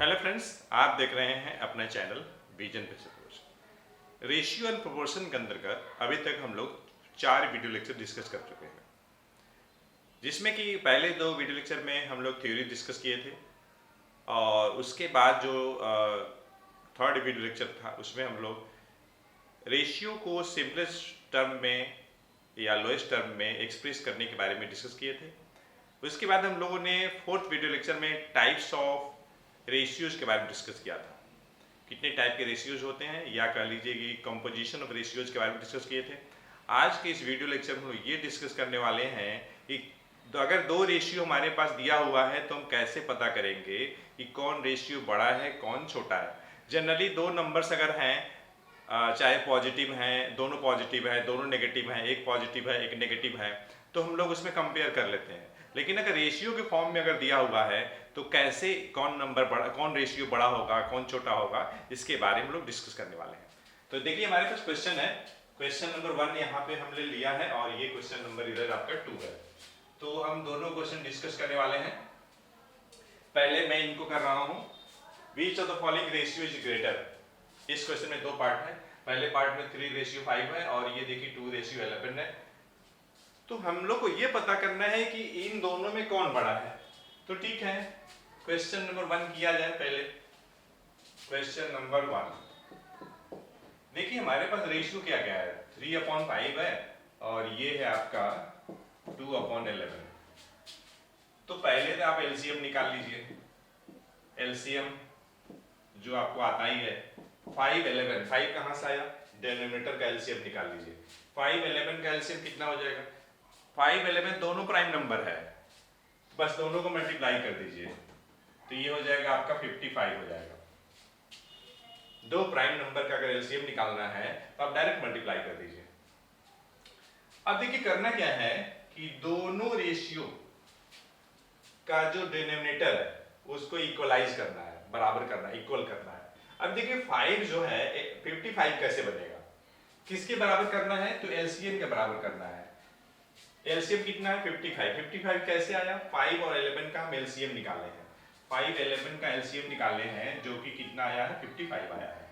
Hello friends, आप देख रहे हैं अपना channel vision proportion. Ratio and proportion के अंतर्गत अभी तक हम लोग 4 वीडियो लेक्चर डिस्कस कर चुके हैं, जिसमें कि पहले 2 वीडियो लेक्चर में हम लोग थ्योरी डिस्कस किए थे और उसके बाद जो थर्ड वीडियो लेक्चर था उसमें हम लोग रेशियो को सिंपलेस्ट टर्म में या लोएस्ट टर्म में एक्सप्रेस करने के बारे में डिस्कस किए थे। उसके बाद हम लोगों ने फोर्थ वीडियो लेक्चर में टाइप्स ऑफ रेशियोज के बारे में डिस्कस किया था। कितने टाइप के रेशियोज होते हैं या कह लीजिए कि कंपोजिशन ऑफ रेशियोज के बारे में डिस्कस किए थे। आज के इस वीडियो लेक्चर में हम लोग ये डिस्कस करने वाले हैं कि तो अगर 2 रेशियो हमारे पास दिया हुआ है तो हम कैसे पता करेंगे कि कौन रेशियो बड़ा है कौन छोटा है। जनरली 2 नंबर्स अगर हैं, चाहे पॉजिटिव हैं, दोनों पॉजिटिव है, दोनों नेगेटिव हैं, एक पॉजिटिव है एक नेगेटिव है, तो हम लोग उसमें कंपेयर कर लेते हैं। लेकिन अगर रेशियो के फॉर्म में अगर दिया हुआ है तो कैसे कौन नंबर बड़ा, कौन रेशियो बड़ा होगा कौन छोटा होगा, इसके बारे में हम लोग डिस्कस करने वाले हैं। तो देखिए हमारे पास क्वेश्चन है, क्वेश्चन नंबर 1 यहाँ पे हमने लिया है और ये क्वेश्चन नंबर इधर आपका 2 है। तो हम दोनों क्वेश्चन डिस्कस करने वाले हैं। पहले मैं इनको कर रहा हूँ, which of the following ratio is greater. इस क्वेश्चन में 2 पार्ट है। पहले पार्ट में 3:5 है और ये देखिए 2:11 है। तो हम लोग को ये पता करना है कि इन दोनों में कौन बड़ा है। तो ठीक है, क्वेश्चन नंबर 1 किया जाए। पहले क्वेश्चन नंबर 1 देखिए हमारे पास रेशियो क्या क्या है, 3/5 है और ये है आपका 2/11। तो पहले तो आप एलसीएम निकाल लीजिए। एलसीएम जो आपको आता ही है 5/11, 5 कहां से आया, डिनोमिनेटर का एलसीएम निकाल लीजिए। 5/11 का एलसीएम कितना हो जाएगा, 5/11 दोनों प्राइम नंबर है, बस दोनों को मल्टीप्लाई कर दीजिए तो ये हो जाएगा आपका 55 हो जाएगा। 2 प्राइम नंबर का अगर एलसीएम निकालना है तो आप डायरेक्ट मल्टीप्लाई कर दीजिए। अब देखिए करना क्या है कि दोनों रेशियो का जो डिनोमिनेटर है उसको इक्वलाइज करना है, बराबर करना है, इक्वल करना है। अब देखिए 5 जो है 55 कैसे बनेगा, किसके बराबर करना है, तो एलसीएम के बराबर करना है। एलसीएम कितना है 55। 55 कैसे आया, 5 और 11 का हम एलसीएम निकाले हैं। 5 11 का एलसीएम निकाले हैं जो कि कितना आया है, 55 आया है।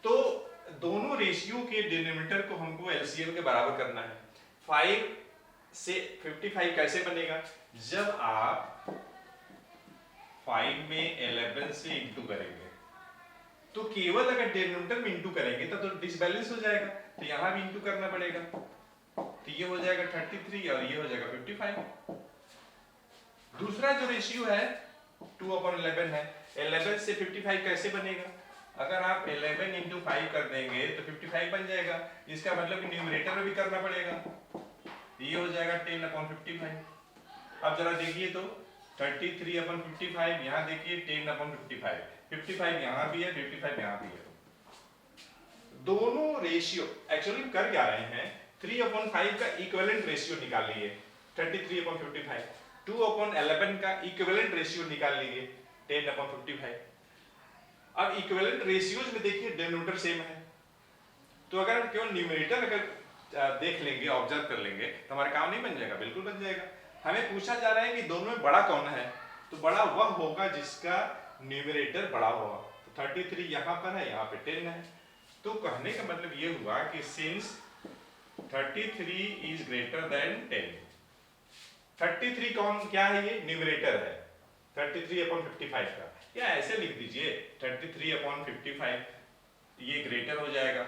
तो दोनों रेशियो के डिनोमिनेटर को हमको एलसीएम के बराबर करना है। 5 से 55 कैसे बनेगा, जब आप 5 में 11 से इंटू करेंगे तो केवल अगर डिनोमिनेटर में इंटू करेंगे तो डिसबैलेंस हो जाएगा, तो यहां भी इंटू करना पड़ेगा। तो ये हो जाएगा 33 और ये हो जाएगा 55। दूसरा जो रेशियो है 2/11 है। 11 से 55 कैसे बनेगा, अगर आप 11 इंटू 5 कर देंगे तो 55 बन जाएगा। इसका मतलब कि न्यूमरेटर में भी करना पड़ेगा, ये हो जाएगा 10/55। अब जरा देखिए तो 33/55, यहाँ देखिए 10/55, 55 यहाँ भी है 55 यहाँ भी है। दोनों रेशियो एक्चुअली कर क्या रहे हैं, 3/5 का इक्विवेलेंट रेशियो निकाल लिए 33/55, 2/11 का इक्विवेलेंट रेशियो निकाल लिए 10/55। अब इक्विवेलेंट रेशियोज में देखिए डिनोमिनेटर सेम है, तो अगर हम केवल न्यूमरेटर अगर देख लेंगे, ऑब्जर्व कर लेंगे तो हमारा काम नहीं बन जाएगा, बिल्कुल बन जाएगा। हमें पूछा जा रहा है कि दोनों में बड़ा कौन है, तो बड़ा वह होगा जिसका न्यूमरेटर बड़ा होगा। तो 33 यहाँ पर है, यहाँ पे 10 है। तो कहने का मतलब ये हुआ कि सिंस 33 इज ग्रेटर देन 10, 33 कौन क्या है, ये न्यूमरेटर है 33/55 का, या ऐसे लिख दीजिए 33/55 ये ग्रेटर हो जाएगा,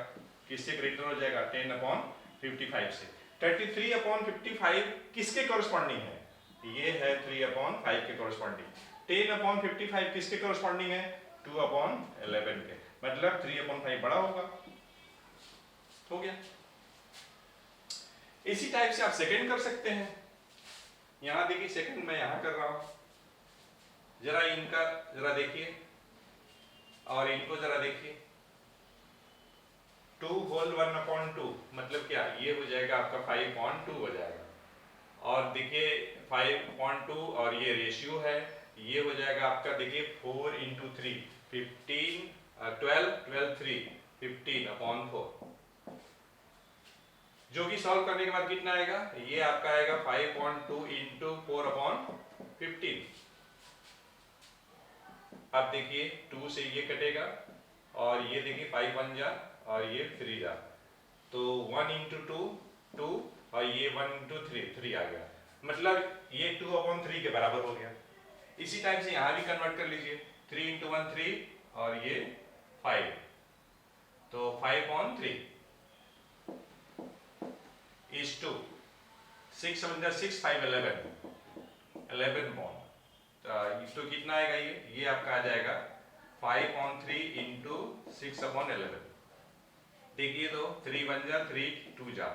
किससे ग्रेटर हो जाएगा, 10/55 से। 33/55 किसके कॉरस्पॉन्डिंग है, ये है 3/5 के कॉरस्पॉन्डिंग। 10/55 किसके कॉरस्पॉन्डिंग है, 2/11 के, मतलब 3/5 बड़ा होगा। हो गया। इसी टाइप से आप सेकंड कर सकते हैं। यहां देखिए सेकंड मैं यहां कर रहा हूं, जरा इनका जरा देखिए और इनको जरा देखिए। 2 होल 1/2 मतलब क्या, ये हो जाएगा आपका 5/2 हो जाएगा। और देखिए 5/2 और ये रेशियो है, ये हो जाएगा आपका देखिए 4 × 3 15, 12 12 3 15/4, जो कि सॉल्व करने के बाद कितना आएगा, ये आपका आएगा 5/2 × 4/15। अब देखिए 2 से ये कटेगा और ये देखिए 5 1 जा और ये 3 जा, तो 1 इंटू 2 2 और ये 1 इंटू 3 3 आ गया, मतलब ये 2/3 के बराबर हो गया। इसी टाइप से यहाँ भी कन्वर्ट कर लीजिए, 3 इंटू 1 3 और ये 5, तो 5/3 इज टू 6 7 6 5 11 बॉन्ड, तो कितना आएगा ये आपका आ जाएगा 5/3 इंटू 6/11। देखिए तो 3 1 जा 3 2 जा,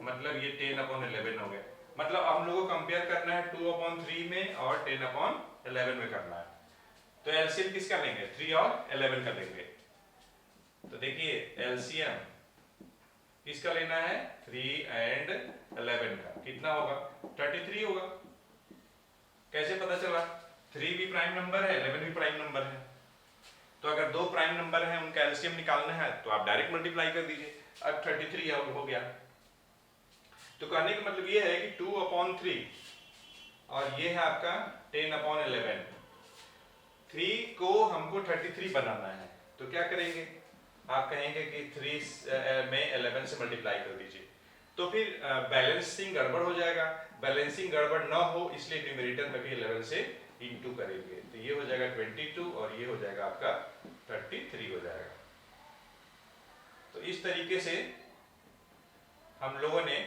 मतलब ये 10/11 हो गया। मतलब हम लोगों को कंपेयर करना है 2/3 में और 10/11 में करना है, तो एलसीएम किसका लेंगे, 3 और 11 का लेंगे। तो देखिए एलसीएम किसका लेना है, 3 एंड 11 का, कितना होगा 33 होगा। कैसे पता चला, 3 भी प्राइम नंबर है 11 भी प्राइम नंबर है, तो अगर दो प्राइम नंबर है उनका एलसीएम निकालना है तो आप डायरेक्ट मल्टीप्लाई कर दीजिए, अब 33 हो गया। तो कहने का मतलब ये है कि 2/3 और ये है आपका 10/11, 3 को हमको 33 बनाना है, तो क्या करेंगे, आप कहेंगे कि 3 में 11 से मल्टीप्लाई कर दीजिए, तो फिर बैलेंसिंग गड़बड़ हो जाएगा। बैलेंसिंग गड़बड़ ना हो इसलिए न्यूमरेटर में भी 11 से इंटू करेंगे, तो ये हो जाएगा 22 और ये हो जाएगा आपका 33 हो जाएगा। तो इस तरीके से हम लोगों ने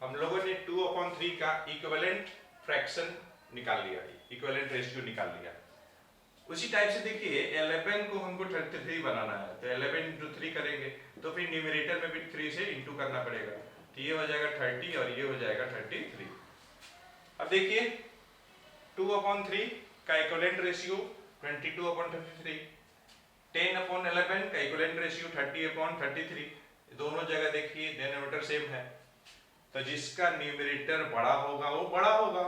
2/3 का इक्विवेलेंट फ्रैक्शन निकाल लिया, इक्विवेलेंट रेशियो निकाल लिया। उसी टाइप से देखिए 11 को हमको 33 बनाना है, तो 11 इंटू 3 करेंगे, तो फिर न्यूमरेटर में भी 3 से इंटू करना पड़ेगा, तो ये हो जाएगा 30 और ये हो जाएगा 33। अब देखिए 2/3 का इक्विवेलेंट रेशियो 22/33, 10/11 का इक्विवेलेंट रेशियो 30/33, दोनों जगह देखिए डिनोमिनेटर सेम है, तो जिसका न्यूमरेटर बड़ा होगा वो बड़ा होगा।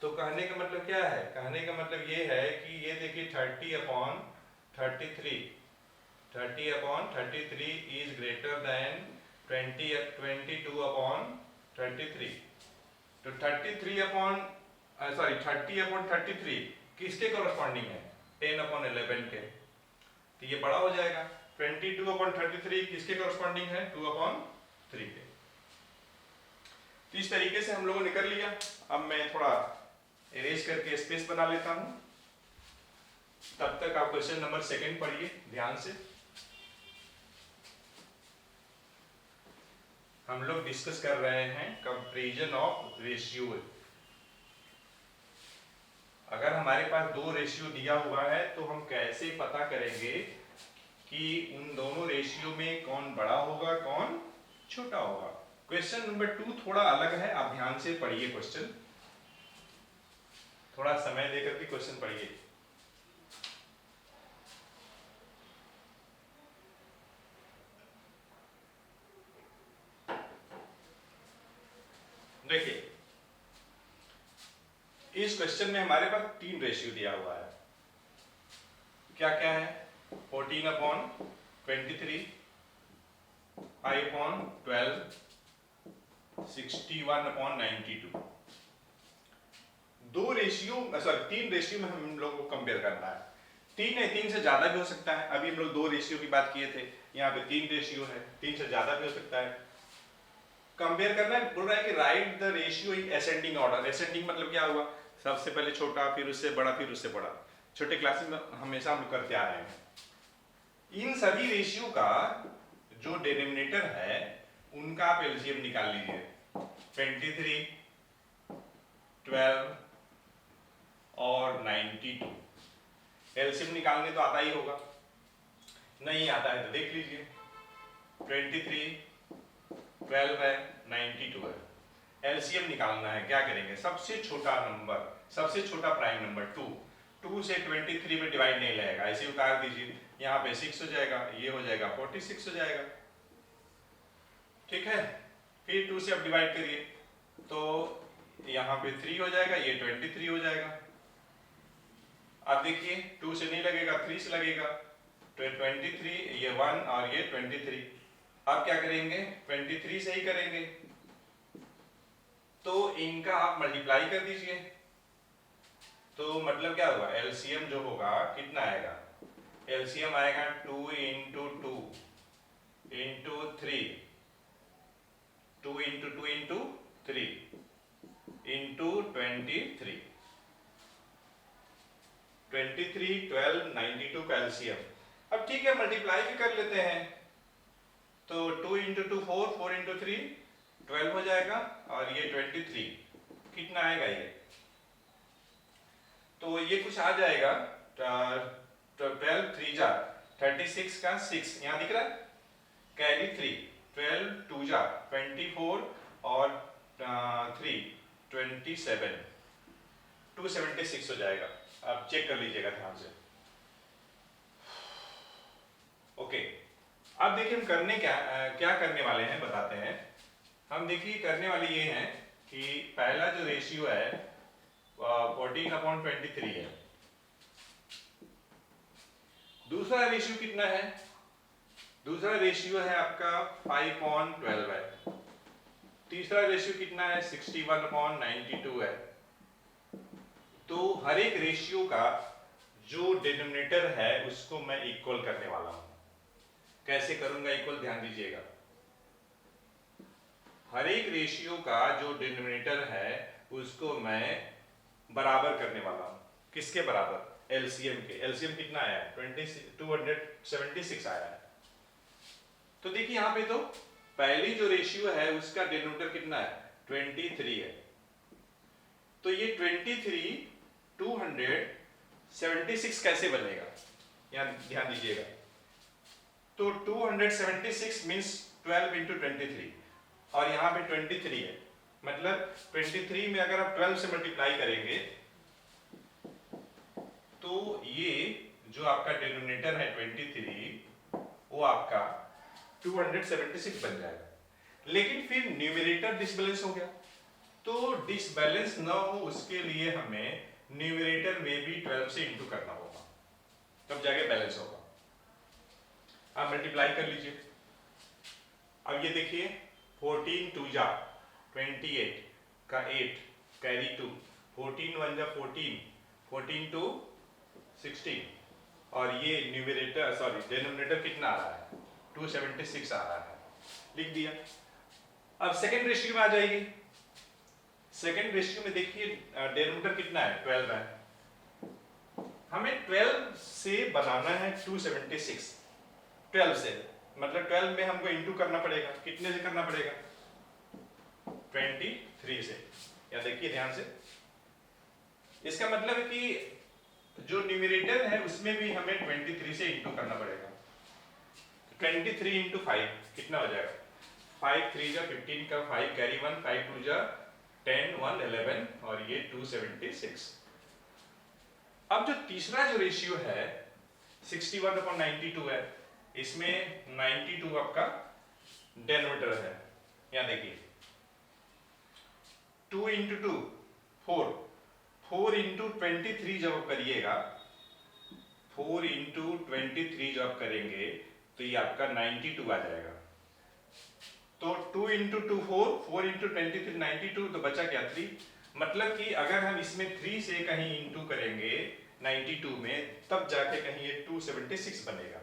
तो कहने का मतलब क्या है, कहने का मतलब ये है कि ये देखिए 30/33 इज ग्रेटर देन 22/33, तो 30/33 किसके कॉरस्पॉन्डिंग है, 10/11 के, तो ये बड़ा हो जाएगा। 22/33 किसके कॉरस्पॉन्डिंग है, 2/3 के। तो इस तरीके से हम लोगों ने कर लिया। अब मैं थोड़ा इरेज करके स्पेस बना लेता हूं, तब तक आप क्वेश्चन नंबर 2 पढ़िए ध्यान से। हम लोग डिस्कस कर रहे हैं कंपैरिजन ऑफ रेशियो। अगर हमारे पास दो रेशियो दिया हुआ है तो हम कैसे पता करेंगे कि उन दोनों रेशियो में कौन बड़ा होगा कौन छोटा होगा। क्वेश्चन नंबर 2 थोड़ा अलग है, आप ध्यान से पढ़िए क्वेश्चन, थोड़ा समय देकर के क्वेश्चन पढ़िए। देखिए इस क्वेश्चन में हमारे पास 3 रेशियो दिया हुआ है, क्या क्या है, 14/23, 5/12, 61/92। दो रेशियो सॉरी 3 रेशियो में हम लोग को कंपेयर करना है। 3 नहीं, 3 से ज्यादा भी हो सकता है, अभी हम लोग 2 रेशियो की बात किए थे, यहाँ पे 3 रेशियो है, 3 से ज्यादा भी हो सकता है। कंपेयर करना है, बोल रहा है कि right the ratio in ascending order. Ascending मतलब क्या हुआ, सबसे पहले छोटा फिर उससे बड़ा फिर उससे बड़ा, छोटे क्लासेस में हमेशा हम करते आ रहे हैं। इन सभी रेशियो का जो डिनोमिनेटर है उनका आप एलसीएम निकाल लीजिए, 23, 12 और 92। एलसीएम निकालने तो आता ही होगा, नहीं आता है तो देख लीजिए, 23, 12 है, 92 है। एलसीएम निकालना है, क्या करेंगे, सबसे छोटा नंबर, सबसे छोटा प्राइम नंबर 2 से 23 में डिवाइड नहीं लगेगा, ऐसे उतार दीजिए, यहाँ पे 6 हो जाएगा, ये हो जाएगा 46 हो जाएगा, ठीक है। फिर 2 से अब डिवाइड करिए तो यहाँ पे 3 हो जाएगा, ये 23 हो जाएगा। अब देखिए 2 से नहीं लगेगा, 3 से लगेगा, तो 23, ये 1 और ये 23। अब क्या करेंगे, 23 से ही करेंगे, तो इनका आप मल्टीप्लाई कर दीजिए, तो मतलब क्या होगा, एलसीएम जो होगा कितना आएगा, एलसीएम आएगा 2 into 2 into 3, 2 into 2 into 3 into 23, 23, 12, 92 का एलसीएम। अब ठीक है, मल्टीप्लाई भी कर लेते हैं, तो 2 इंटू 2 4, 4 इंटू 3 12 हो जाएगा, और ये 23 कितना आएगा ये, तो ये कुछ आ जाएगा 12 3 जा 36 का 6 यहाँ दिख रहा है, कैरी 3, 12 2 जा 24 और 3 27, 276 हो जाएगा। आप चेक कर लीजिएगा ध्यान से। ओके, अब देखिए हम करने क्या करने वाले हैं बताते हैं। हम देखिए करने वाले ये हैं कि पहला जो रेशियो है 14/23 है, दूसरा रेशियो कितना है, दूसरा रेशियो है आपका 5/12 है, तीसरा रेशियो कितना है 61/92 है। तो हर एक रेशियो का जो डिनोमिनेटर है उसको मैं इक्वल करने वाला हूं। कैसे करूंगा इक्वल, ध्यान दीजिएगा। हर एक रेशियो का जो डिनोमिनेटर है उसको मैं बराबर करने वाला हूं। किसके बराबर, एलसीएम के। एलसीएम कितना आया है 276 आया है। तो देखिए यहां पे तो पहली जो रेशियो है उसका डिनोमिनेटर कितना है 23 है, तो ये 23 276 कैसे बनेगा, यहां ध्यान दीजिएगा। तो 276 मीन्स 12 इंटू 23, और यहाँ पे 23 है, मतलब 23 में अगर आप 12 से मल्टीप्लाई करेंगे तो ये जो आपका डिनोमिनेटर है 23 वो आपका 276 बन जाएगा। लेकिन फिर न्यूमरेटर डिसबैलेंस हो गया, तो डिसबैलेंस ना हो उसके लिए हमें न्यूमरेटर में भी 12 से इंटू करना होगा, तब जाके बैलेंस होगा। आप मल्टीप्लाई कर लीजिए। अब ये देखिए 14 2 जा 28 का 8 कैरी 2, 14 1 जा 14, 14 2 16, और ये न्यूमरेटर सॉरी डिनोमिनेटर कितना आ रहा है 276 आ रहा है, लिख दिया। अब सेकेंड रेशियो में आ जाएगी। सेकेंड रेशियो में देखिए डिनोमिनेटर कितना है 12 है, हमें 12 से बनाना है 276, 12 से मतलब 12 में हमको इंटू करना पड़ेगा, कितने से करना पड़ेगा 23 से। या देखिए ध्यान से, इसका मतलब है कि जो न्यूमरेटर है उसमें भी हमें 23 से इंटू करना पड़ेगा। 23 इंटू 5 कितना हो जाएगा, 5 3 जा 15 का 5 कैरी 1, 5 2 जा 10 1 11, और ये 276। अब जो तीसरा जो रेशियो है 61/92 है, इसमें 92 आपका डिनोमिनेटर है। यहां देखिए 2 इंटू 2 4, 4 इंटू 23 जब आप करिएगा, 4 इंटू 23 जब आप करेंगे तो ये आपका 92 आ जाएगा। तो 2 इंटू 2 4, 4 इंटू 23 92, तो बचा क्या 3। मतलब कि अगर हम इसमें 3 से कहीं इंटू करेंगे 92 में, तब जाके कहीं ये 276 बनेगा।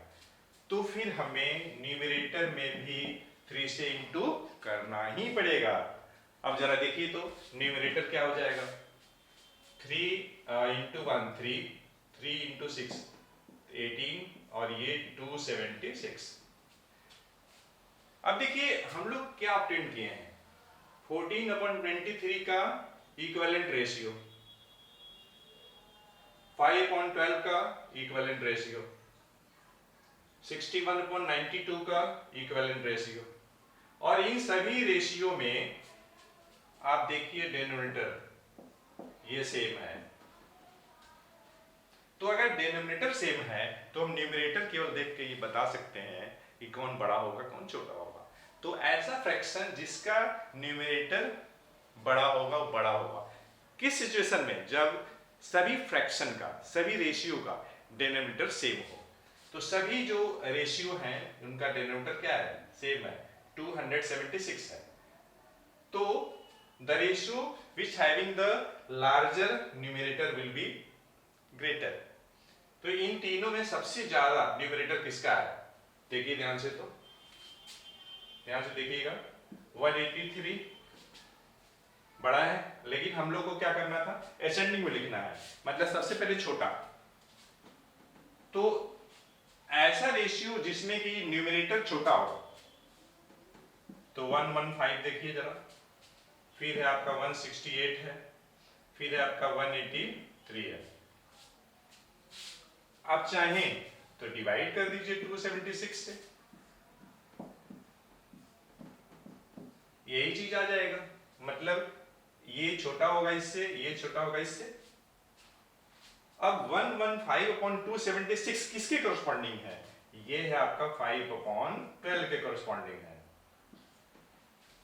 तो फिर हमें न्यूमरेटर में भी 3 से इंटू करना ही पड़ेगा। अब जरा देखिए तो न्यूमरेटर क्या हो जाएगा 3 इंटू 1 3, 3 इंटू 6 18, और ये 276। अब देखिए हम लोग क्या ऑब्टेन किए हैं 14/23 का इक्विवेलेंट रेशियो, 5/12 का इक्विवेलेंट रेशियो, 61/92 का इक्विवेलेंट रेशियो, और इन सभी रेशियो में आप देखिए डिनोमिनेटर ये सेम है। तो अगर डिनोमिनेटर सेम है तो हम न्यूमरेटर केवल देख के ये बता सकते हैं कि कौन बड़ा होगा कौन छोटा होगा। तो ऐसा फ्रैक्शन जिसका न्यूमरेटर बड़ा होगा वो बड़ा होगा। किस सिचुएशन में, जब सभी फ्रैक्शन का सभी रेशियो का डिनोमिनेटर सेम हो। तो सभी जो रेशियो हैं उनका डिनोमिनेटर क्या है सेम है 276 है। तो the ratio which having the larger numerator will be greater। तो इन तीनों में सबसे ज्यादा न्यूमरेटर किसका है? देखिए ध्यान से, तो ध्यान से देखिएगा, 183 बड़ा है, लेकिन हम लोग को क्या करना था? असेंडिंग में लिखना है, मतलब सबसे पहले छोटा। तो ऐसा रेशियो जिसमें कि न्यूमरेटर छोटा हो, तो 115 देखिए जरा, फिर है आपका 168 है, फिर है आपका 183 है। आप चाहें तो डिवाइड कर दीजिए 276 से, यही चीज आ जाएगा। मतलब ये छोटा होगा इससे, ये छोटा होगा इससे। अब 115/276 किसके कॉरस्पॉन्डिंग है? ये है आपका 5/12 के कॉरस्पॉन्डिंग है।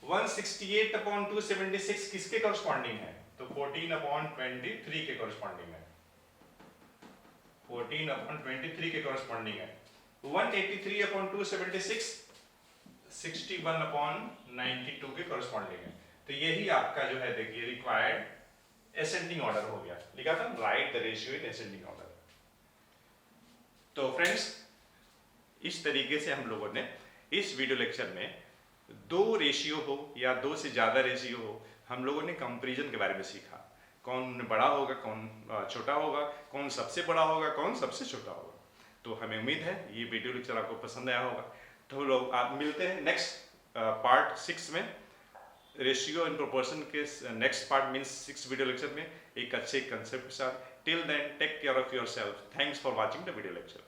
168/276 किसके कॉरस्पॉन्डिंग है? तो 14/23 के कॉरस्पॉन्डिंग है। 14/23 के कॉरस्पॉन्डिंग है। 183/276 61/92 के कॉरस्पॉन्डिंग है। तो यही आपका जो है देखिए रिक्वायर्ड असेंडिंग ऑर्डर हो गया। लिखा था right the ratio in ascending order. तो फ्रेंड्स, इस तरीके से हम लोगों ने इस वीडियो लेक्चर में दो रेशियो हो या दो से ज्यादा रेशियो हो, हम लोगों ने कंपैरिजन के बारे में सीखा। कौन बड़ा होगा, कौन छोटा होगा, कौन सबसे बड़ा होगा, कौन सबसे छोटा होगा। तो हमें उम्मीद है ये वीडियो लेक्चर आपको पसंद आया होगा। तो लोग आप मिलते हैं नेक्स्ट पार्ट 6 में, रेशियो इन प्रोपोर्शन के next part means 6 video lecture में एक अच्छे कंसेप्ट के साथ। Till then take care of yourself. Thanks for watching the video lecture.